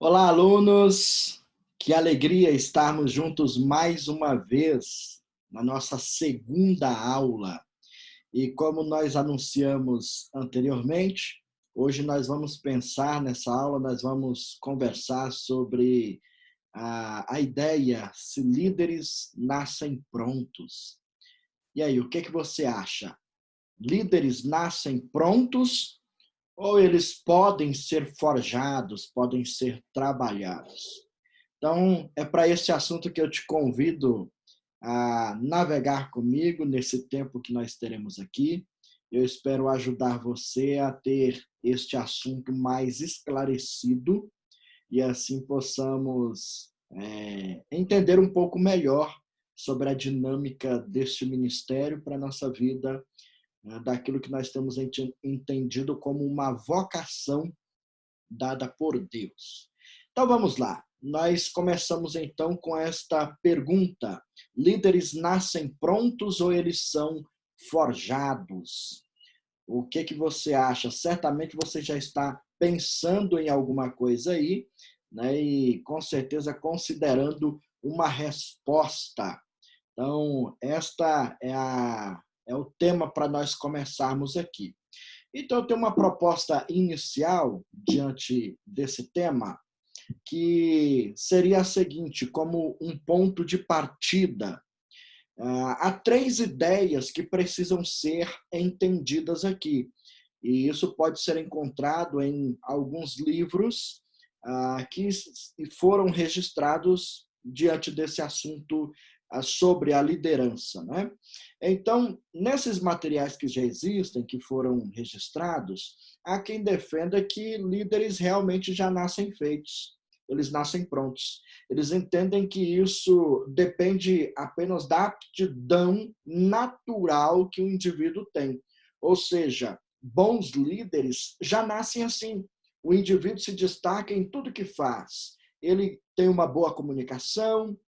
Olá, alunos! Que alegria estarmos juntos mais uma vez na nossa segunda aula. E como nós anunciamos anteriormente, hoje nós vamos pensar nessa aula, nós vamos conversar sobre a ideia se líderes nascem prontos. E aí, o que você acha? Líderes nascem prontos ou eles podem ser forjados, podem ser trabalhados? Então, é para esse assunto que eu te convido a navegar comigo nesse tempo que nós teremos aqui. Eu espero ajudar você a ter este assunto mais esclarecido e assim possamos entender um pouco melhor sobre a dinâmica deste ministério para a nossa vida, daquilo que nós temos entendido como uma vocação dada por Deus. Então vamos lá. Nós começamos então com esta pergunta: líderes nascem prontos ou eles são forjados? O que você acha? Certamente você já está pensando em alguma coisa aí, né? E com certeza considerando uma resposta. Então, esta é o tema para nós começarmos aqui. Então, eu tenho uma proposta inicial diante desse tema, que seria a seguinte, como um ponto de partida. Há três ideias que precisam ser entendidas aqui. E isso pode ser encontrado em alguns livros que foram registrados diante desse assunto sobre a liderança, né? Então, nesses materiais que já existem, que foram registrados, há quem defenda que líderes realmente já nascem feitos, eles nascem prontos. Eles entendem que isso depende apenas da aptidão natural que o indivíduo tem. Ou seja, bons líderes já nascem assim. O indivíduo se destaca em tudo que faz. Ele tem uma boa comunicação,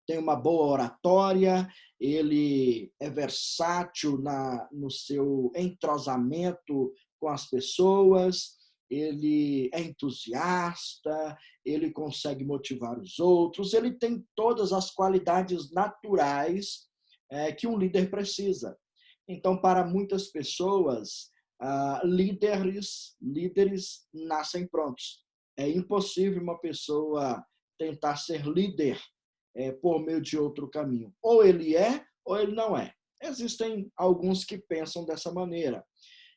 tem uma boa oratória, ele é versátil no seu entrosamento com as pessoas, ele é entusiasta, ele consegue motivar os outros, ele tem todas as qualidades naturais que um líder precisa. Então, para muitas pessoas, líderes nascem prontos. É impossível uma pessoa tentar ser líder por meio de outro caminho. Ou ele não é. Existem alguns que pensam dessa maneira.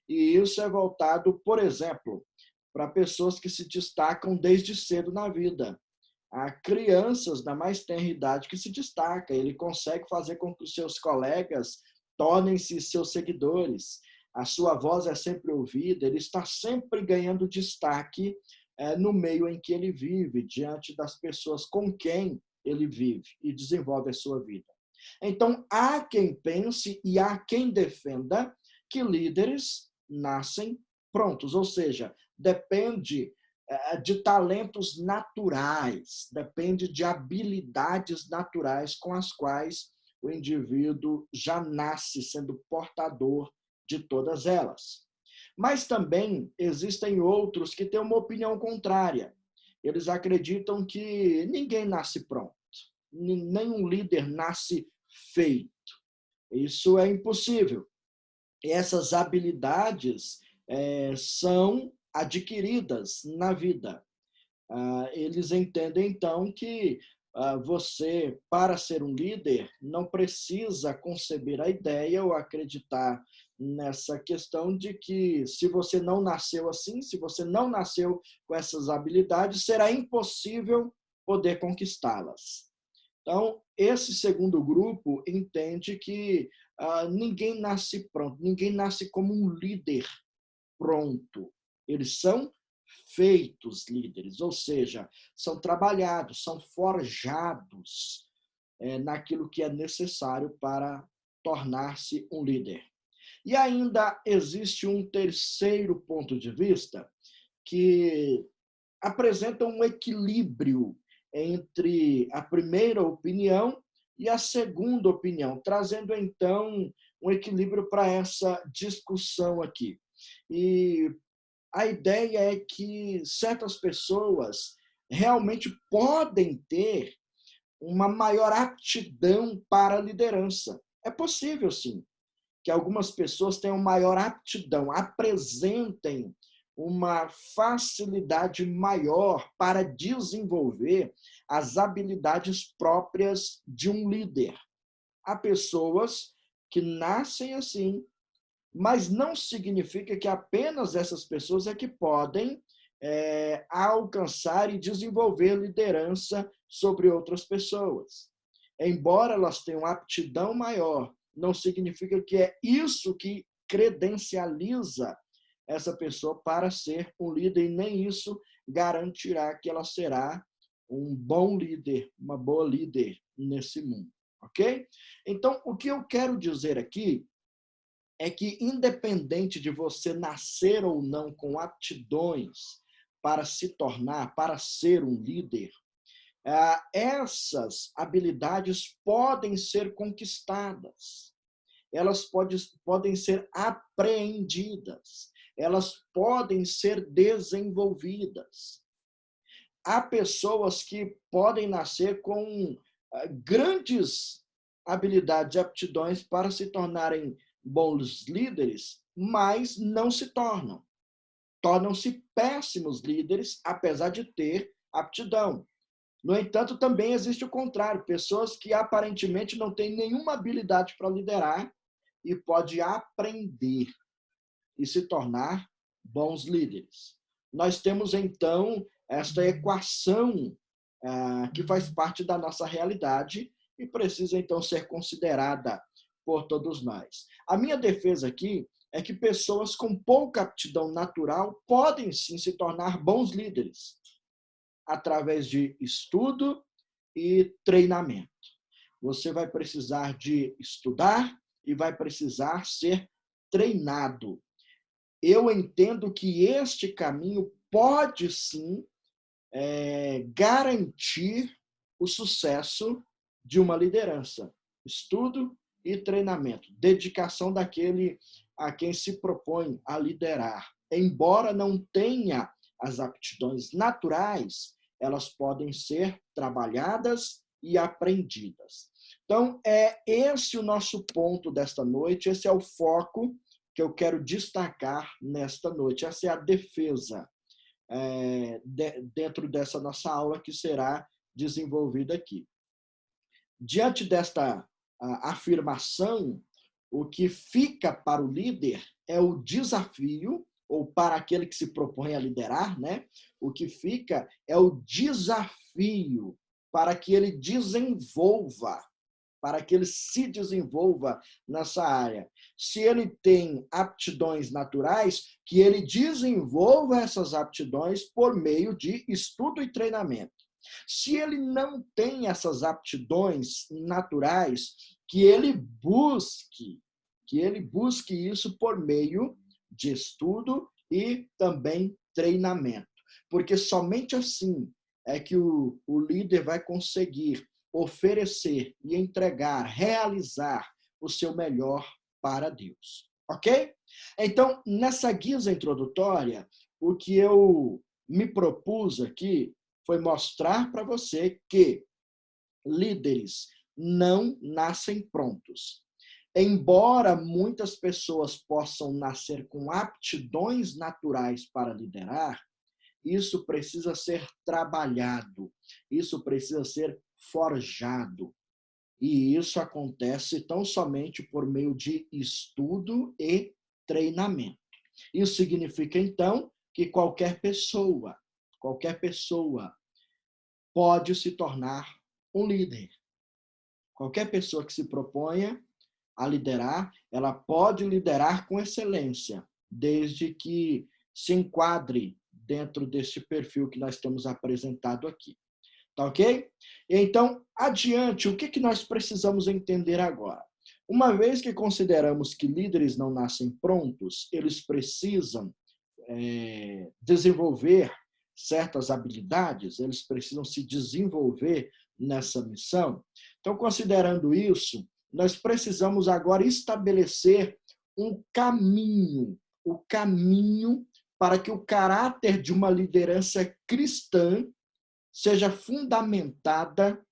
E isso é voltado, por exemplo, para pessoas que se destacam desde cedo na vida. Há crianças da mais tenra idade que se destaca, ele consegue fazer com que os seus colegas tornem-se seus seguidores, a sua voz é sempre ouvida, ele está sempre ganhando destaque no meio em que ele vive, diante das pessoas com quem ele vive e desenvolve a sua vida. Então, há quem pense e há quem defenda que líderes nascem prontos, ou seja, depende de talentos naturais, depende de habilidades naturais com as quais o indivíduo já nasce sendo portador de todas elas. Mas também existem outros que têm uma opinião contrária. Eles acreditam que ninguém nasce pronto, nenhum líder nasce feito. Isso é impossível. E essas habilidades são adquiridas na vida. Eles entendem, então, que você, para ser um líder, não precisa conceber a ideia ou acreditar nessa questão de que se você não nasceu assim, se você não nasceu com essas habilidades, será impossível poder conquistá-las. Então, esse segundo grupo entende que ninguém nasce pronto, ninguém nasce como um líder pronto. Eles são feitos líderes, ou seja, são trabalhados, são forjados naquilo que é necessário para tornar-se um líder. E ainda existe um terceiro ponto de vista que apresenta um equilíbrio entre a primeira opinião e a segunda opinião, trazendo então um equilíbrio para essa discussão aqui. E a ideia é que certas pessoas realmente podem ter uma maior aptidão para a liderança. É possível, sim, que algumas pessoas tenham maior aptidão, apresentem uma facilidade maior para desenvolver as habilidades próprias de um líder. Há pessoas que nascem assim, mas não significa que apenas essas pessoas é que podem alcançar e desenvolver liderança sobre outras pessoas. Embora elas tenham aptidão maior, não significa que é isso que credencializa essa pessoa para ser um líder, e nem isso garantirá que ela será um bom líder, uma boa líder nesse mundo, ok? Então, o que eu quero dizer aqui é que, independente de você nascer ou não com aptidões para se tornar, para ser um líder, essas habilidades podem ser conquistadas, elas podem ser apreendidas, elas podem ser desenvolvidas. Há pessoas que podem nascer com grandes habilidades e aptidões para se tornarem bons líderes, mas não se tornam. Tornam-se péssimos líderes, apesar de ter aptidão. No entanto, também existe o contrário, pessoas que aparentemente não têm nenhuma habilidade para liderar e pode aprender e se tornar bons líderes. Nós temos, então, esta equação que faz parte da nossa realidade e precisa, então, ser considerada por todos nós. A minha defesa aqui é que pessoas com pouca aptidão natural podem, sim, se tornar bons líderes através de estudo e treinamento. Você vai precisar de estudar e vai precisar ser treinado. Eu entendo que este caminho pode, sim, garantir o sucesso de uma liderança. Estudo e treinamento. Dedicação daquele a quem se propõe a liderar. Embora não tenha as aptidões naturais, elas podem ser trabalhadas e aprendidas. Então, é esse o nosso ponto desta noite, esse é o foco que eu quero destacar nesta noite. Essa é a defesa dentro dessa nossa aula que será desenvolvida aqui. Diante desta afirmação, o que fica para o líder é o desafio, ou para aquele que se propõe a liderar, né? O que fica é o desafio para que ele desenvolva, para que ele se desenvolva nessa área. Se ele tem aptidões naturais, que ele desenvolva essas aptidões por meio de estudo e treinamento. Se ele não tem essas aptidões naturais, que ele busque isso por meio de estudo e também treinamento. Porque somente assim é que o líder vai conseguir oferecer e entregar, realizar o seu melhor para Deus. Ok? Então, nessa guisa introdutória, o que eu me propus aqui foi mostrar para você que líderes não nascem prontos. Embora muitas pessoas possam nascer com aptidões naturais para liderar, isso precisa ser trabalhado, isso precisa ser forjado. E isso acontece tão somente por meio de estudo e treinamento. Isso significa, então, que qualquer pessoa pode se tornar um líder. Qualquer pessoa que se proponha a liderar, ela pode liderar com excelência, desde que se enquadre dentro deste perfil que nós temos apresentado aqui. Tá ok? Então, adiante, o que nós precisamos entender agora? Uma vez que consideramos que líderes não nascem prontos, eles precisam desenvolver certas habilidades, eles precisam se desenvolver nessa missão. Então, considerando isso, nós precisamos agora estabelecer um caminho, o caminho para que o caráter de uma liderança cristã seja fundamentada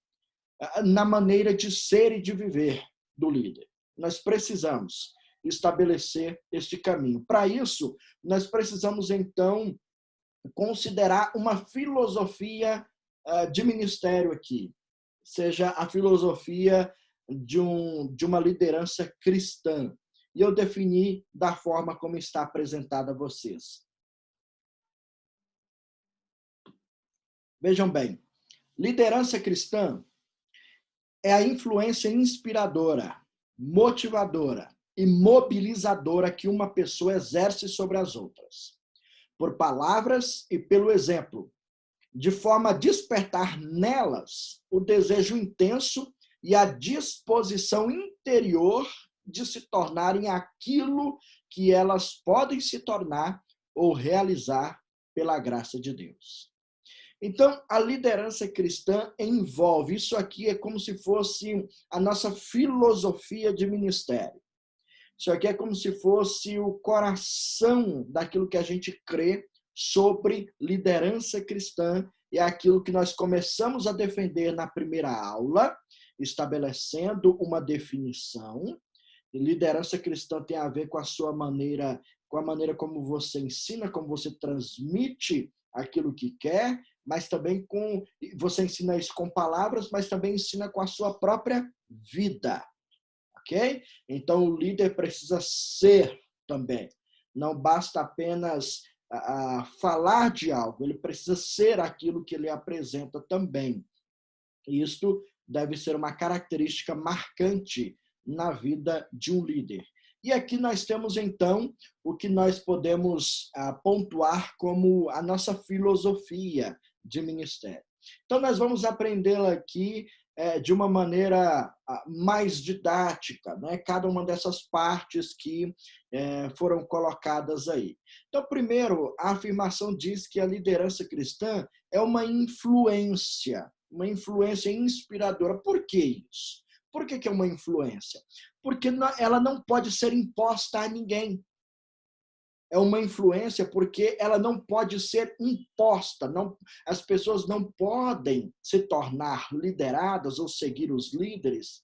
na maneira de ser e de viver do líder. Nós precisamos estabelecer este caminho. Para isso, nós precisamos, então, considerar uma filosofia de ministério aqui, seja a filosofia de uma liderança cristã. E eu defini da forma como está apresentada a vocês. Vejam bem, liderança cristã é a influência inspiradora, motivadora e mobilizadora que uma pessoa exerce sobre as outras, por palavras e pelo exemplo, de forma a despertar nelas o desejo intenso e a disposição interior de se tornarem aquilo que elas podem se tornar ou realizar pela graça de Deus. Então, a liderança cristã envolve, isso aqui é como se fosse a nossa filosofia de ministério. Isso aqui é como se fosse o coração daquilo que a gente crê sobre liderança cristã, e é aquilo que nós começamos a defender na primeira aula, estabelecendo uma definição. Liderança cristã tem a ver com a sua maneira, com a maneira como você ensina, como você transmite aquilo que quer, mas também você ensina isso com palavras, mas também ensina com a sua própria vida. Ok? Então, o líder precisa ser também. Não basta apenas falar de algo, ele precisa ser aquilo que ele apresenta também. Isto deve ser uma característica marcante na vida de um líder. E aqui nós temos, então, o que nós podemos pontuar como a nossa filosofia de ministério. Então, nós vamos aprendê-la aqui de uma maneira mais didática, né? Cada uma dessas partes que foram colocadas aí. Então, primeiro, a afirmação diz que a liderança cristã é uma influência inspiradora. Por que isso? Por que é uma influência? Porque ela não pode ser imposta a ninguém. É uma influência porque ela não pode ser imposta. As pessoas não podem se tornar lideradas ou seguir os líderes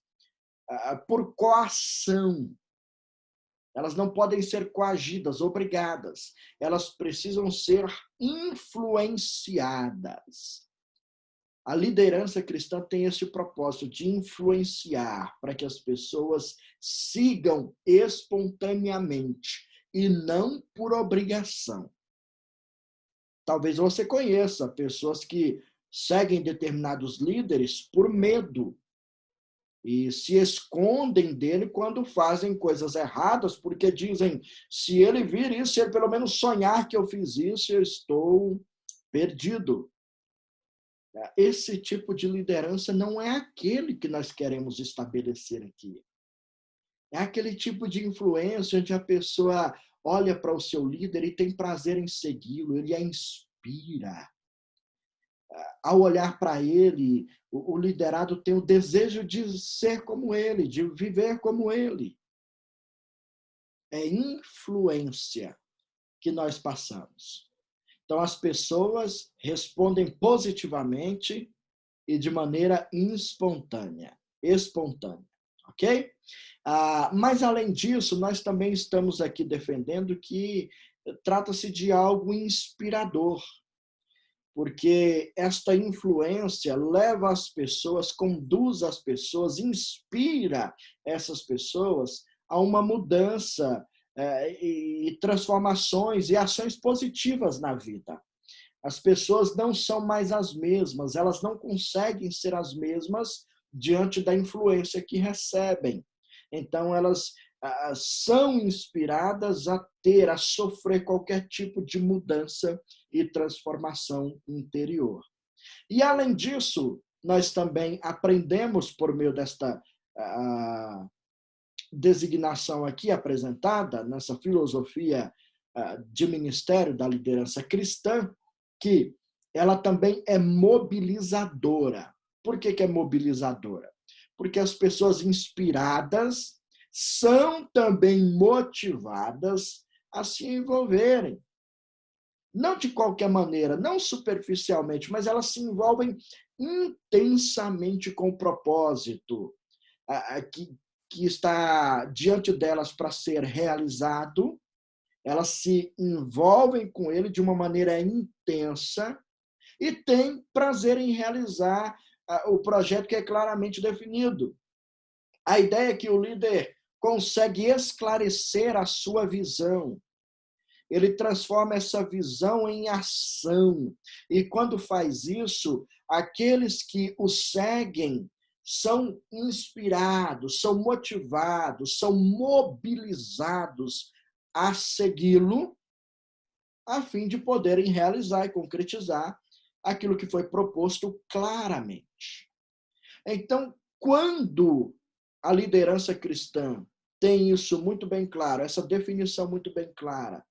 por coação. Elas não podem ser coagidas, obrigadas. Elas precisam ser influenciadas. A liderança cristã tem esse propósito de influenciar para que as pessoas sigam espontaneamente e não por obrigação. Talvez você conheça pessoas que seguem determinados líderes por medo e se escondem dele quando fazem coisas erradas, porque dizem, se ele vir isso, se ele pelo menos sonhar que eu fiz isso, eu estou perdido. Esse tipo de liderança não é aquele que nós queremos estabelecer aqui. É aquele tipo de influência onde a pessoa olha para o seu líder e tem prazer em segui-lo, ele a inspira. Ao olhar para ele, o liderado tem o desejo de ser como ele, de viver como ele. É influência que nós passamos. Então, as pessoas respondem positivamente e de maneira espontânea, ok? Mas, além disso, nós também estamos aqui defendendo que trata-se de algo inspirador, porque esta influência leva as pessoas, conduz as pessoas, inspira essas pessoas a uma mudança e transformações e ações positivas na vida. As pessoas não são mais as mesmas, elas não conseguem ser as mesmas diante da influência que recebem. Então, elas são inspiradas a sofrer qualquer tipo de mudança e transformação interior. E, além disso, nós também aprendemos, por meio desta designação aqui apresentada, nessa filosofia de ministério da liderança cristã, que ela também é mobilizadora. Por que é mobilizadora? Porque as pessoas inspiradas são também motivadas a se envolverem. não de qualquer maneira, não superficialmente, mas elas se envolvem intensamente com o propósito que está diante delas para ser realizado. Elas se envolvem com ele de uma maneira intensa e têm prazer em realizar o projeto que é claramente definido. A ideia é que o líder consegue esclarecer a sua visão. Ele transforma essa visão em ação. E quando faz isso, aqueles que o seguem são inspirados, são motivados, são mobilizados a segui-lo, a fim de poderem realizar e concretizar aquilo que foi proposto claramente. Então, quando a liderança cristã tem isso muito bem claro, essa definição muito bem clara,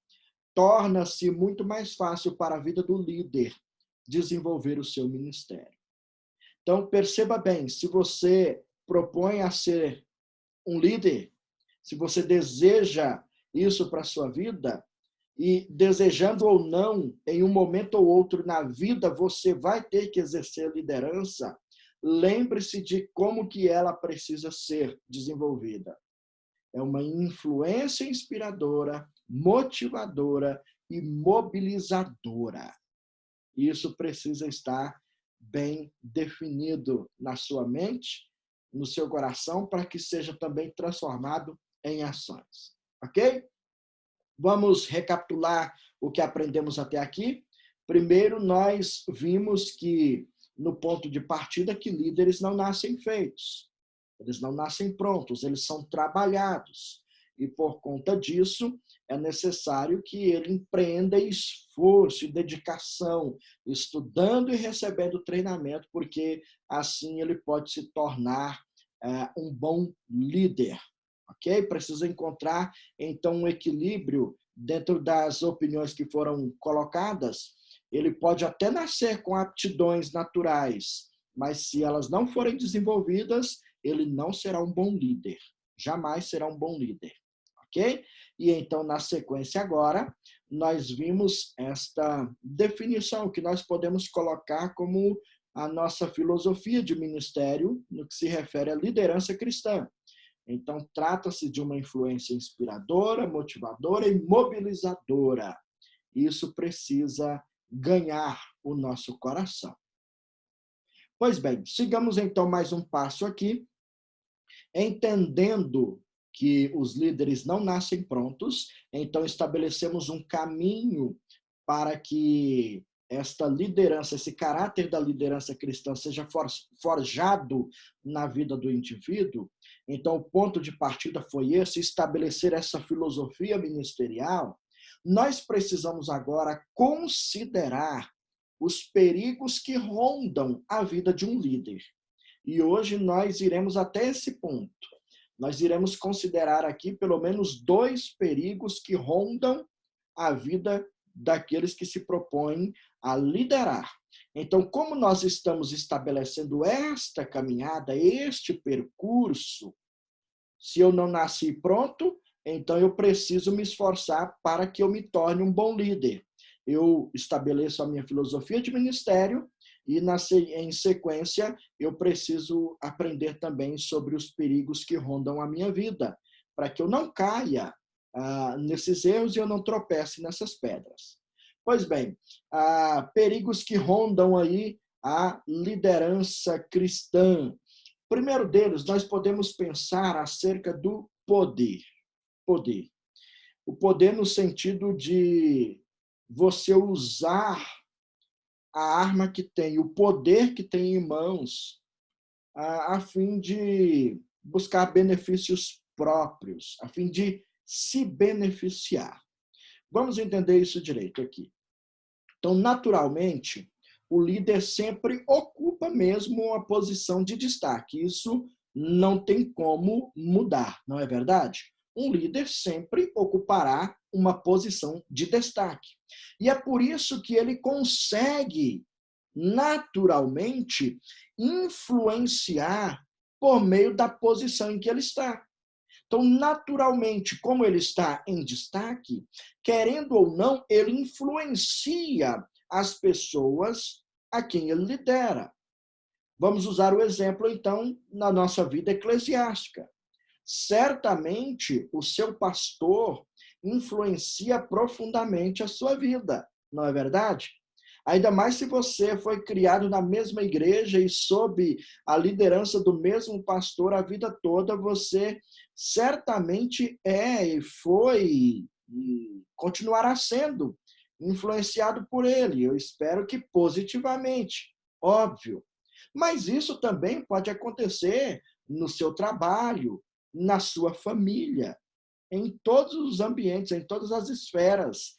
torna-se muito mais fácil para a vida do líder desenvolver o seu ministério. Então, perceba bem, se você propõe a ser um líder, se você deseja isso para a sua vida, e desejando ou não, em um momento ou outro na vida, você vai ter que exercer liderança, lembre-se de como que ela precisa ser desenvolvida. É uma influência inspiradora, motivadora e mobilizadora. Isso precisa estar bem definido na sua mente, no seu coração, para que seja também transformado em ações. Ok? Vamos recapitular o que aprendemos até aqui. Primeiro, nós vimos que, no ponto de partida, que líderes não nascem feitos. Eles não nascem prontos, eles são trabalhados. E, por conta disso, é necessário que ele empreenda esforço e dedicação, estudando e recebendo treinamento, porque assim ele pode se tornar um bom líder. Ok? Precisa encontrar, então, um equilíbrio dentro das opiniões que foram colocadas. Ele pode até nascer com aptidões naturais, mas se elas não forem desenvolvidas, ele não será um bom líder. Jamais será um bom líder. Ok? E então, na sequência agora, nós vimos esta definição que nós podemos colocar como a nossa filosofia de ministério no que se refere à liderança cristã. Então, trata-se de uma influência inspiradora, motivadora e mobilizadora. Isso precisa ganhar o nosso coração. Pois bem, sigamos então mais um passo aqui, entendendo que os líderes não nascem prontos, então estabelecemos um caminho para que esta liderança, esse caráter da liderança cristã seja forjado na vida do indivíduo. Então, o ponto de partida foi esse, estabelecer essa filosofia ministerial. Nós precisamos agora considerar os perigos que rondam a vida de um líder. E hoje nós iremos até esse ponto. Nós iremos considerar aqui pelo menos 2 perigos que rondam a vida daqueles que se propõem a liderar. Então, como nós estamos estabelecendo esta caminhada, este percurso, se eu não nasci pronto, então eu preciso me esforçar para que eu me torne um bom líder. Eu estabeleço a minha filosofia de ministério e, em sequência, eu preciso aprender também sobre os perigos que rondam a minha vida, para que eu não caia nesses erros e eu não tropece nessas pedras. Pois bem, perigos que rondam aí a liderança cristã. Primeiro deles, nós podemos pensar acerca do poder. Poder. O poder no sentido de você usar a arma que tem, o poder que tem em mãos, a fim de buscar benefícios próprios, a fim de se beneficiar. Vamos entender isso direito aqui. Então, naturalmente, o líder sempre ocupa mesmo uma posição de destaque. Isso não tem como mudar, não é verdade? Um líder sempre ocupará uma posição de destaque. E é por isso que ele consegue, naturalmente, influenciar por meio da posição em que ele está. Então, naturalmente, como ele está em destaque, querendo ou não, ele influencia as pessoas a quem ele lidera. Vamos usar o exemplo, então, na nossa vida eclesiástica. Certamente, o seu pastor influencia profundamente a sua vida, não é verdade? Ainda mais se você foi criado na mesma igreja e sob a liderança do mesmo pastor a vida toda, você certamente é e foi e continuará sendo influenciado por ele. Eu espero que positivamente, óbvio. Mas isso também pode acontecer no seu trabalho, na sua família, em todos os ambientes, em todas as esferas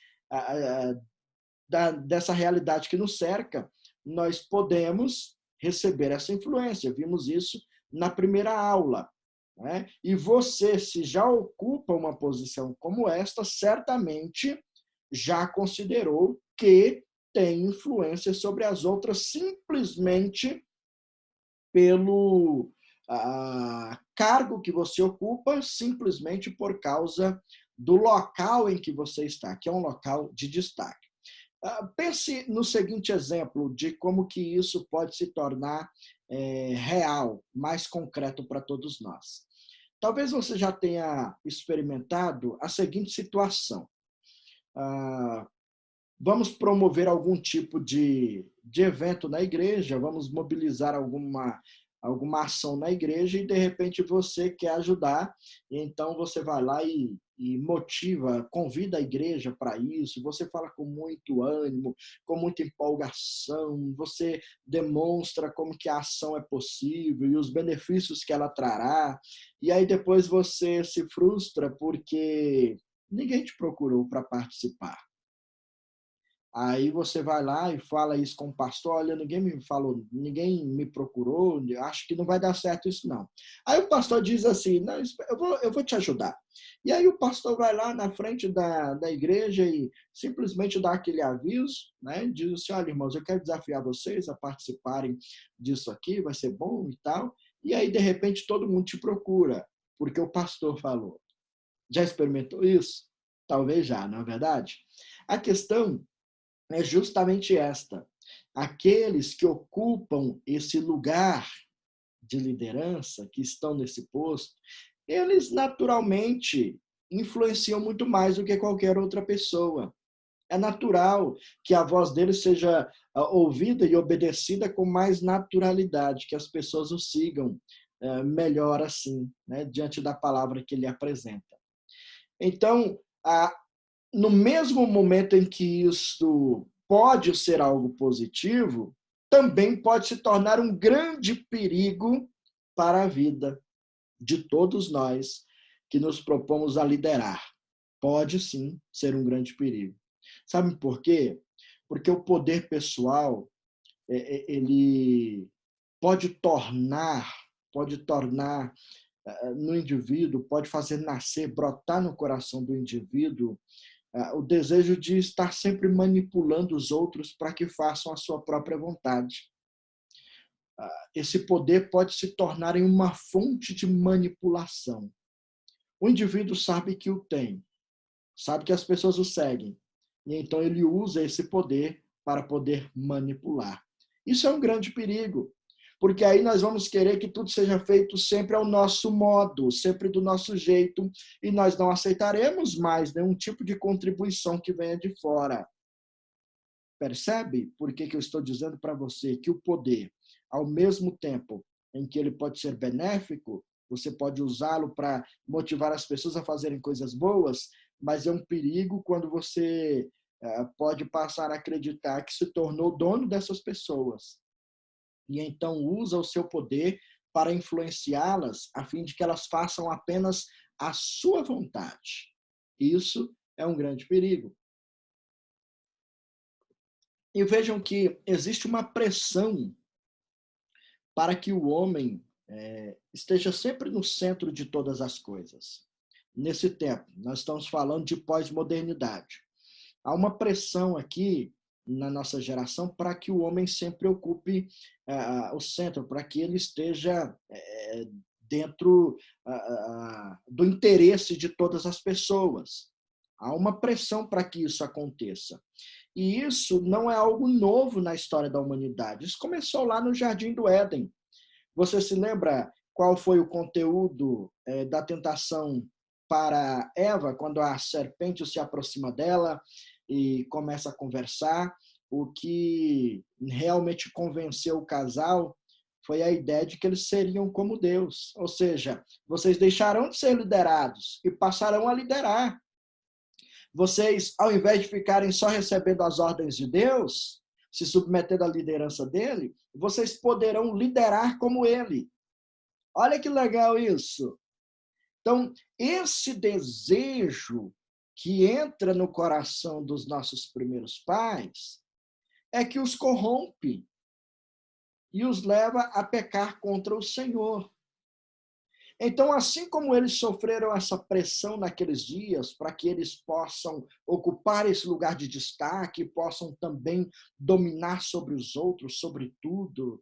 dessa realidade que nos cerca, nós podemos receber essa influência. Vimos isso na primeira aula. Né? E você, se já ocupa uma posição como esta, certamente já considerou que tem influência sobre as outras simplesmente pelo cargo que você ocupa, simplesmente por causa do local em que você está, que é um local de destaque. Pense no seguinte exemplo de como que isso pode se tornar real, mais concreto para todos nós. Talvez você já tenha experimentado a seguinte situação. Vamos promover algum tipo de evento na igreja, vamos mobilizar alguma ação na igreja e, de repente, você quer ajudar, e então você vai lá e motiva, convida a igreja para isso, você fala com muito ânimo, com muita empolgação, você demonstra como que a ação é possível e os benefícios que ela trará, e aí depois você se frustra porque ninguém te procurou para participar. Aí você vai lá e fala isso com o pastor, olha, ninguém me falou, ninguém me procurou, acho que não vai dar certo isso não. Aí o pastor diz assim, não, eu vou te ajudar. E aí o pastor vai lá na frente da igreja e simplesmente dá aquele aviso, né? Diz assim, olha, irmãos, eu quero desafiar vocês a participarem disso aqui, vai ser bom e tal. E aí, de repente, todo mundo te procura, porque o pastor falou. Já experimentou isso? Talvez já, não é verdade? A questão é justamente esta. Aqueles que ocupam esse lugar de liderança, que estão nesse posto, eles naturalmente influenciam muito mais do que qualquer outra pessoa. É natural que a voz deles seja ouvida e obedecida com mais naturalidade, que as pessoas o sigam melhor assim, né, diante da palavra que ele apresenta. Então, no mesmo momento em que isso pode ser algo positivo, também pode se tornar um grande perigo para a vida de todos nós que nos propomos a liderar. Pode sim ser um grande perigo. Sabe por quê? Porque o poder pessoal, ele pode tornar no indivíduo, pode fazer nascer, brotar no coração do indivíduo o desejo de estar sempre manipulando os outros para que façam a sua própria vontade. Esse poder pode se tornar em uma fonte de manipulação. O indivíduo sabe que o tem, sabe que as pessoas o seguem, e então ele usa esse poder para poder manipular. Isso é um grande perigo, porque aí nós vamos querer que tudo seja feito sempre ao nosso modo, sempre do nosso jeito, e nós não aceitaremos mais nenhum tipo de contribuição que venha de fora. Percebe por que eu estou dizendo para você que o poder, ao mesmo tempo em que ele pode ser benéfico, você pode usá-lo para motivar as pessoas a fazerem coisas boas, mas é um perigo quando você pode passar a acreditar que se tornou dono dessas pessoas e então usa o seu poder para influenciá-las a fim de que elas façam apenas a sua vontade. Isso é um grande perigo. E vejam que existe uma pressão para que o homem esteja sempre no centro de todas as coisas. Nesse tempo, nós estamos falando de pós-modernidade. Há uma pressão aqui na nossa geração para que o homem sempre ocupe o centro, para que ele esteja dentro do interesse de todas as pessoas. Há uma pressão para que isso aconteça. E isso não é algo novo na história da humanidade. Isso começou lá no Jardim do Éden. Você se lembra qual foi o conteúdo da tentação para Eva, quando a serpente se aproxima dela e começa a conversar? O que realmente convenceu o casal foi a ideia de que eles seriam como Deus. Ou seja, vocês deixarão de ser liderados e passarão a liderar. Vocês, ao invés de ficarem só recebendo as ordens de Deus, se submetendo à liderança dele, vocês poderão liderar como ele. Olha que legal isso. Então, esse desejo que entra no coração dos nossos primeiros pais é que os corrompe e os leva a pecar contra o Senhor. Então, assim como eles sofreram essa pressão naqueles dias para que eles possam ocupar esse lugar de destaque, possam também dominar sobre os outros, sobre tudo,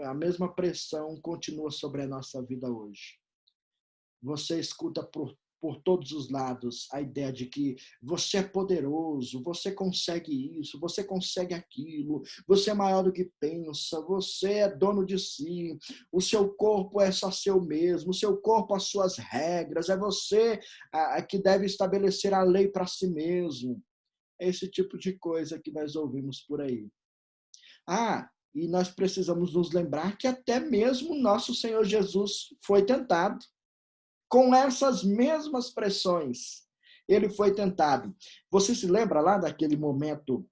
a mesma pressão continua sobre a nossa vida hoje. Você escuta por todos os lados a ideia de que você é poderoso, você consegue isso, você consegue aquilo, você é maior do que pensa, você é dono de si, o seu corpo é só seu mesmo, o seu corpo as suas regras, é você que deve estabelecer a lei para si mesmo. É esse tipo de coisa que nós ouvimos por aí. E nós precisamos nos lembrar que até mesmo nosso Senhor Jesus foi tentado. Com essas mesmas pressões, ele foi tentado. Você se lembra lá daquele momento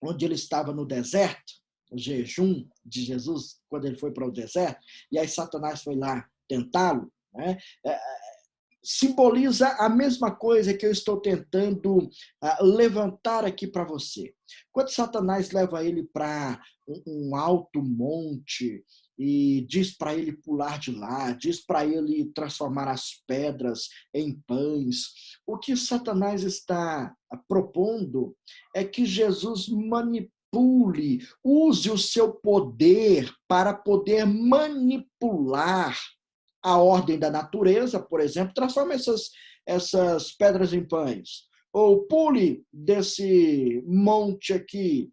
onde ele estava no deserto, o jejum de Jesus, quando ele foi para o deserto, e aí Satanás foi lá tentá-lo, né? Simboliza a mesma coisa que eu estou tentando levantar aqui para você. Quando Satanás leva ele para um alto monte e diz para ele pular de lá, diz para ele transformar as pedras em pães, o que Satanás está propondo é que Jesus manipule, use o seu poder para poder manipular a ordem da natureza, por exemplo, transforma essas pedras em pães. Ou pule desse monte aqui.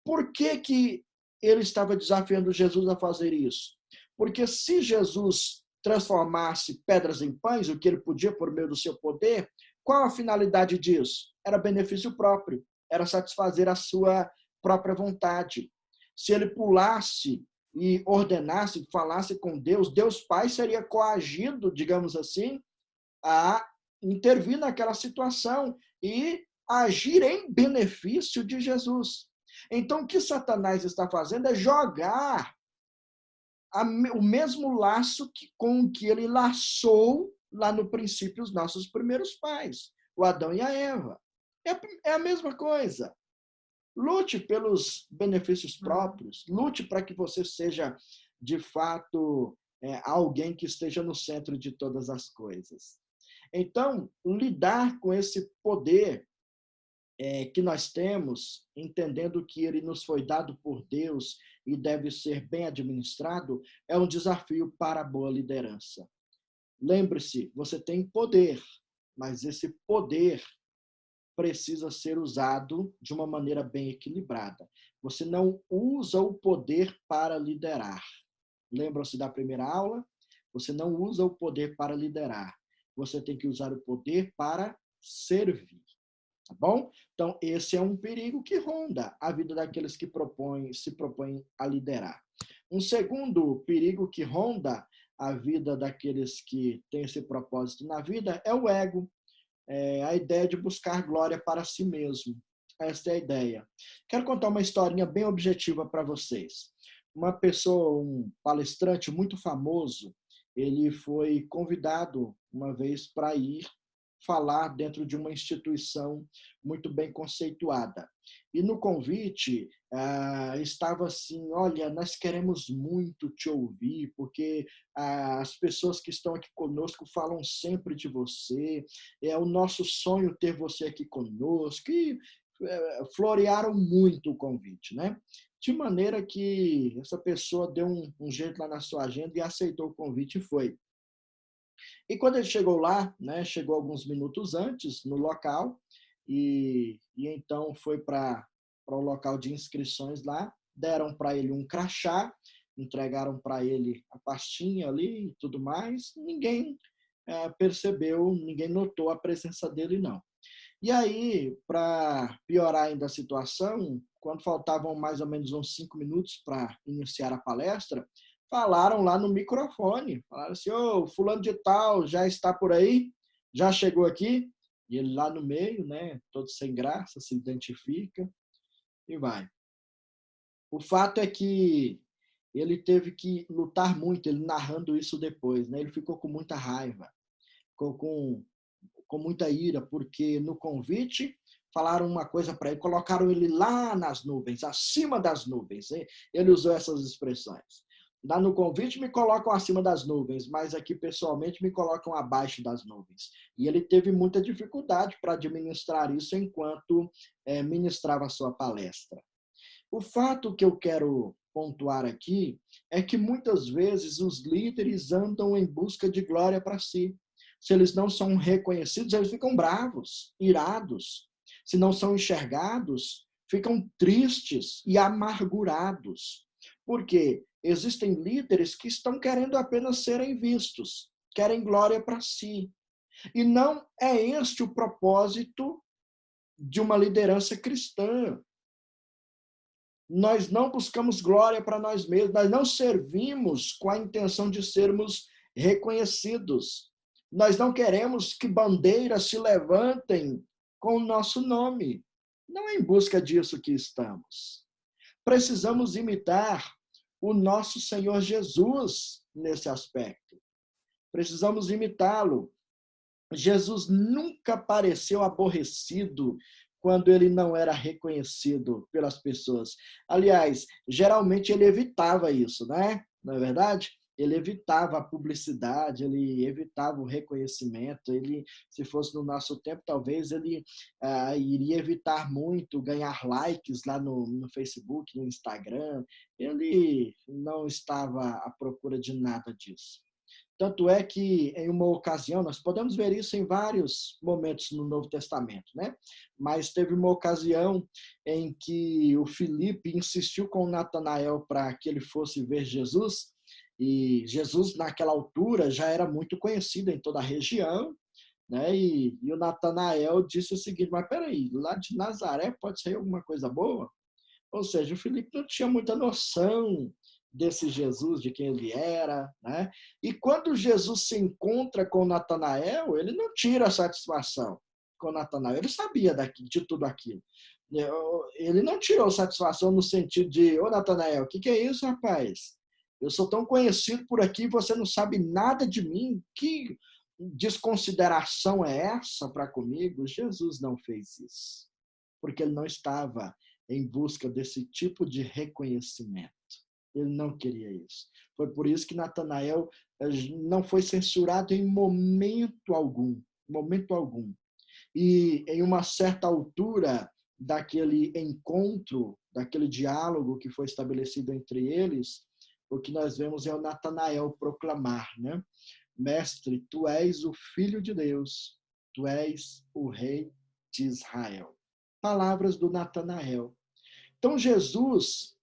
Por que ele estava desafiando Jesus a fazer isso? Porque se Jesus transformasse pedras em pães, o que ele podia por meio do seu poder, qual a finalidade disso? Era benefício próprio, era satisfazer a sua própria vontade. Se ele pulasse e ordenasse, falasse com Deus, Deus Pai seria coagido, digamos assim, a intervir naquela situação e agir em benefício de Jesus. Então, o que Satanás está fazendo é jogar o mesmo laço com que ele laçou lá no princípio os nossos primeiros pais, o Adão e a Eva. É a mesma coisa. Lute pelos benefícios próprios, lute para que você seja, de fato, alguém que esteja no centro de todas as coisas. Então, lidar com esse poder que nós temos, entendendo que ele nos foi dado por Deus e deve ser bem administrado, é um desafio para a boa liderança. Lembre-se, você tem poder, mas esse poder precisa ser usado de uma maneira bem equilibrada. Você não usa o poder para liderar. Lembram-se da primeira aula? Você não usa o poder para liderar. Você tem que usar o poder para servir. Tá bom? Então, esse é um perigo que ronda a vida daqueles que se propõem a liderar. Um segundo perigo que ronda a vida daqueles que têm esse propósito na vida é o ego. A ideia de buscar glória para si mesmo. Esta é a ideia. Quero contar uma historinha bem objetiva para vocês. Uma pessoa, um palestrante muito famoso, ele foi convidado uma vez para ir falar dentro de uma instituição muito bem conceituada. E no convite estava assim, olha, nós queremos muito te ouvir, porque as pessoas que estão aqui conosco falam sempre de você, é o nosso sonho ter você aqui conosco, e florearam muito o convite, né? De maneira que essa pessoa deu um jeito lá na sua agenda e aceitou o convite e foi. E quando ele chegou lá, né, chegou alguns minutos antes no local e então foi para o local de inscrições lá, deram para ele um crachá, entregaram para ele a pastinha ali e tudo mais. Ninguém percebeu, ninguém notou a presença dele, não. E aí, para piorar ainda a situação, quando faltavam mais ou menos uns 5 minutos para iniciar a palestra, falaram lá no microfone, falaram assim, ô, fulano de tal, já está por aí? Já chegou aqui? E ele lá no meio, né, todo sem graça, se identifica e vai. O fato é que ele teve que lutar muito, ele narrando isso depois, né, ele ficou com muita raiva, ficou com muita ira, porque no convite falaram uma coisa para ele, colocaram ele lá nas nuvens, acima das nuvens. Hein? Ele usou essas expressões. Lá no convite me colocam acima das nuvens, mas aqui pessoalmente me colocam abaixo das nuvens. E ele teve muita dificuldade para administrar isso enquanto ministrava a sua palestra. O fato que eu quero pontuar aqui é que muitas vezes os líderes andam em busca de glória para si. Se eles não são reconhecidos, eles ficam bravos, irados. Se não são enxergados, ficam tristes e amargurados. Porque existem líderes que estão querendo apenas serem vistos, querem glória para si. E não é este o propósito de uma liderança cristã. Nós não buscamos glória para nós mesmos, nós não servimos com a intenção de sermos reconhecidos. Nós não queremos que bandeiras se levantem com o nosso nome. Não é em busca disso que estamos. Precisamos imitar o nosso Senhor Jesus nesse aspecto. Precisamos imitá-lo. Jesus nunca pareceu aborrecido quando ele não era reconhecido pelas pessoas. Aliás, geralmente ele evitava isso, né? Não é verdade? Ele evitava a publicidade, ele evitava o reconhecimento. Ele, se fosse no nosso tempo, talvez ele iria evitar muito ganhar likes lá no Facebook, no Instagram. Ele não estava à procura de nada disso. Tanto é que, em uma ocasião, nós podemos ver isso em vários momentos no Novo Testamento, né? Mas teve uma ocasião em que o Filipe insistiu com o Natanael para que ele fosse ver Jesus, e Jesus, naquela altura, já era muito conhecido em toda a região, né? E o Natanael disse o seguinte, mas peraí, lá de Nazaré pode sair alguma coisa boa? Ou seja, o Filipe não tinha muita noção desse Jesus, de quem ele era, né? E quando Jesus se encontra com Natanael, ele não tira a satisfação com Natanael, ele sabia de tudo aquilo. Ele não tirou satisfação no sentido de, ô Natanael, o que é isso, rapaz? Eu sou tão conhecido por aqui e você não sabe nada de mim? Que desconsideração é essa para comigo? Jesus não fez isso, porque ele não estava em busca desse tipo de reconhecimento. Ele não queria isso. Foi por isso que Natanael não foi censurado em momento algum. Momento algum. E em uma certa altura daquele encontro, daquele diálogo que foi estabelecido entre eles, o que nós vemos é o Natanael proclamar, né? Mestre, tu és o Filho de Deus, tu és o Rei de Israel. Palavras do Natanael. Então, Jesus,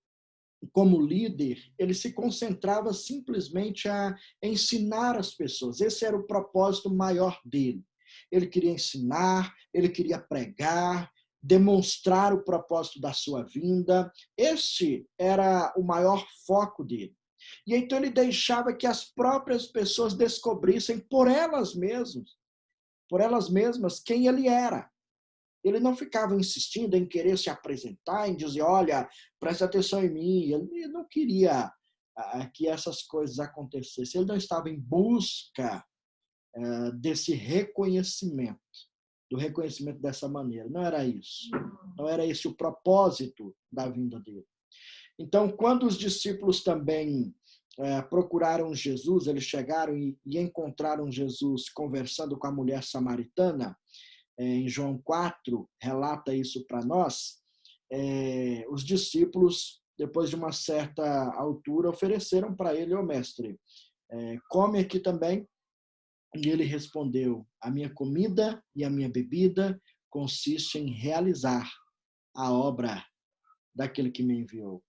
como líder, ele se concentrava simplesmente a ensinar as pessoas. Esse era o propósito maior dele. Ele queria ensinar, ele queria pregar, demonstrar o propósito da sua vinda. Este era o maior foco dele. E então ele deixava que as próprias pessoas descobrissem por elas mesmas quem ele era. Ele não ficava insistindo em querer se apresentar, em dizer, olha, presta atenção em mim. Ele não queria que essas coisas acontecessem. Ele não estava em busca desse reconhecimento, do reconhecimento dessa maneira. Não era isso. Não era esse o propósito da vinda dele. Então, quando os discípulos também procuraram Jesus, eles chegaram e encontraram Jesus conversando com a mulher samaritana, em João 4, relata isso para nós, os discípulos, depois de uma certa altura, ofereceram para ele: ô mestre, come aqui também. E ele respondeu: a minha comida e a minha bebida consiste em realizar a obra daquele que me enviou.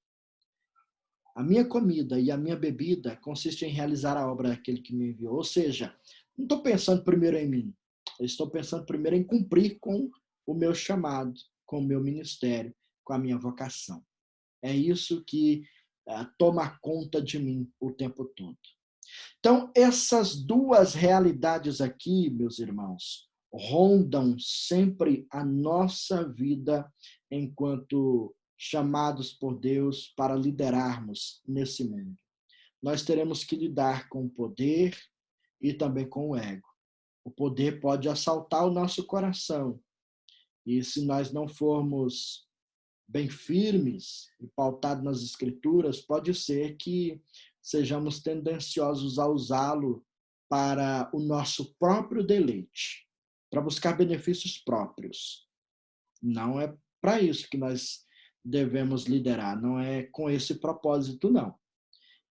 A minha comida e a minha bebida consiste em realizar a obra daquele que me enviou. Ou seja, não estou pensando primeiro em mim. Eu estou pensando primeiro em cumprir com o meu chamado, com o meu ministério, com a minha vocação. É isso que toma conta de mim o tempo todo. Então, essas duas realidades aqui, meus irmãos, rondam sempre a nossa vida enquanto chamados por Deus para liderarmos nesse mundo. Nós teremos que lidar com o poder e também com o ego. O poder pode assaltar o nosso coração. E se nós não formos bem firmes e pautados nas Escrituras, pode ser que sejamos tendenciosos a usá-lo para o nosso próprio deleite, para buscar benefícios próprios. Não é para isso que nós devemos liderar, não é com esse propósito, não.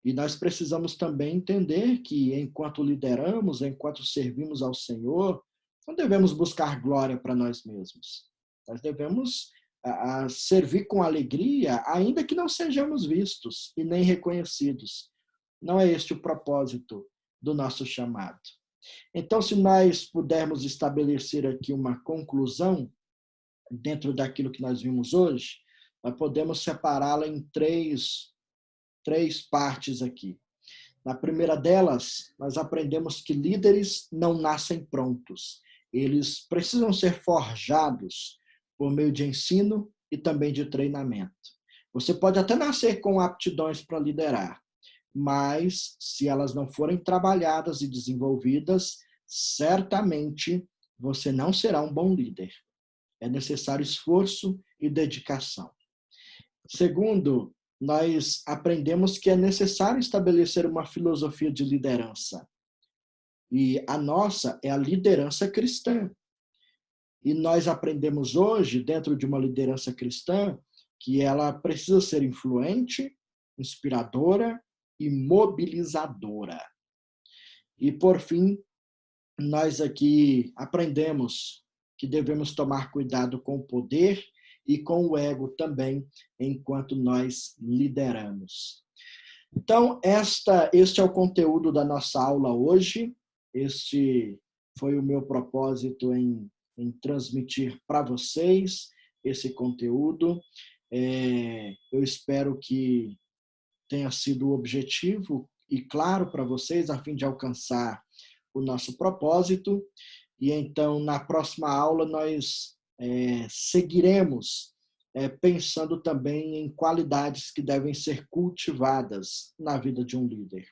E nós precisamos também entender que, enquanto lideramos, enquanto servimos ao Senhor, não devemos buscar glória para nós mesmos. Nós devemos servir com alegria, ainda que não sejamos vistos e nem reconhecidos. Não é este o propósito do nosso chamado. Então, se nós pudermos estabelecer aqui uma conclusão dentro daquilo que nós vimos hoje, nós podemos separá-la em três partes aqui. Na primeira delas, nós aprendemos que líderes não nascem prontos. Eles precisam ser forjados por meio de ensino e também de treinamento. Você pode até nascer com aptidões para liderar, mas se elas não forem trabalhadas e desenvolvidas, certamente você não será um bom líder. É necessário esforço e dedicação. Segundo, nós aprendemos que é necessário estabelecer uma filosofia de liderança. E a nossa é a liderança cristã. E nós aprendemos hoje, dentro de uma liderança cristã, que ela precisa ser influente, inspiradora e mobilizadora. E, por fim, nós aqui aprendemos que devemos tomar cuidado com o poder e com o ego também, enquanto nós lideramos. Então, este é o conteúdo da nossa aula hoje. Este foi o meu propósito em transmitir para vocês esse conteúdo. Eu espero que tenha sido objetivo e claro para vocês, a fim de alcançar o nosso propósito. E então, na próxima aula, nós seguiremos pensando também em qualidades que devem ser cultivadas na vida de um líder.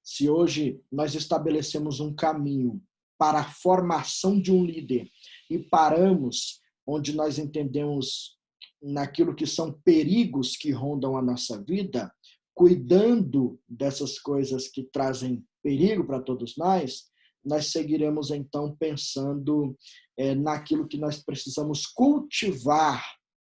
Se hoje nós estabelecemos um caminho para a formação de um líder e paramos onde nós entendemos naquilo que são perigos que rondam a nossa vida, cuidando dessas coisas que trazem perigo para todos nós seguiremos então pensando naquilo que nós precisamos cultivar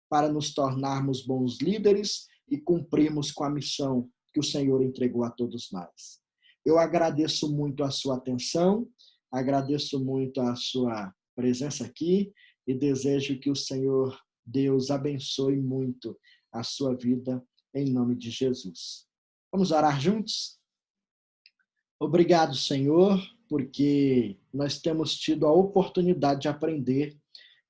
para nos tornarmos bons líderes e cumprirmos com a missão que o Senhor entregou a todos nós. Eu agradeço muito a sua atenção, agradeço muito a sua presença aqui e desejo que o Senhor Deus abençoe muito a sua vida em nome de Jesus. Vamos orar juntos? Obrigado, Senhor, porque nós temos tido a oportunidade de aprender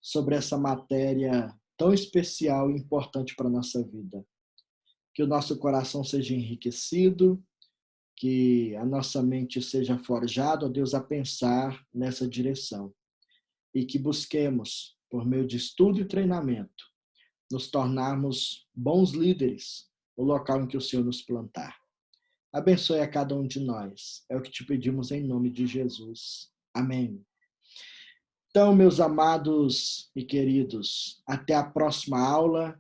sobre essa matéria tão especial e importante para a nossa vida. Que o nosso coração seja enriquecido, que a nossa mente seja forjada, ó Deus, a pensar nessa direção. E que busquemos, por meio de estudo e treinamento, nos tornarmos bons líderes no local em que o Senhor nos plantar. Abençoe a cada um de nós. É o que te pedimos em nome de Jesus. Amém. Então, meus amados e queridos, até a próxima aula.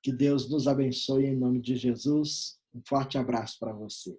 Que Deus nos abençoe em nome de Jesus. Um forte abraço para você.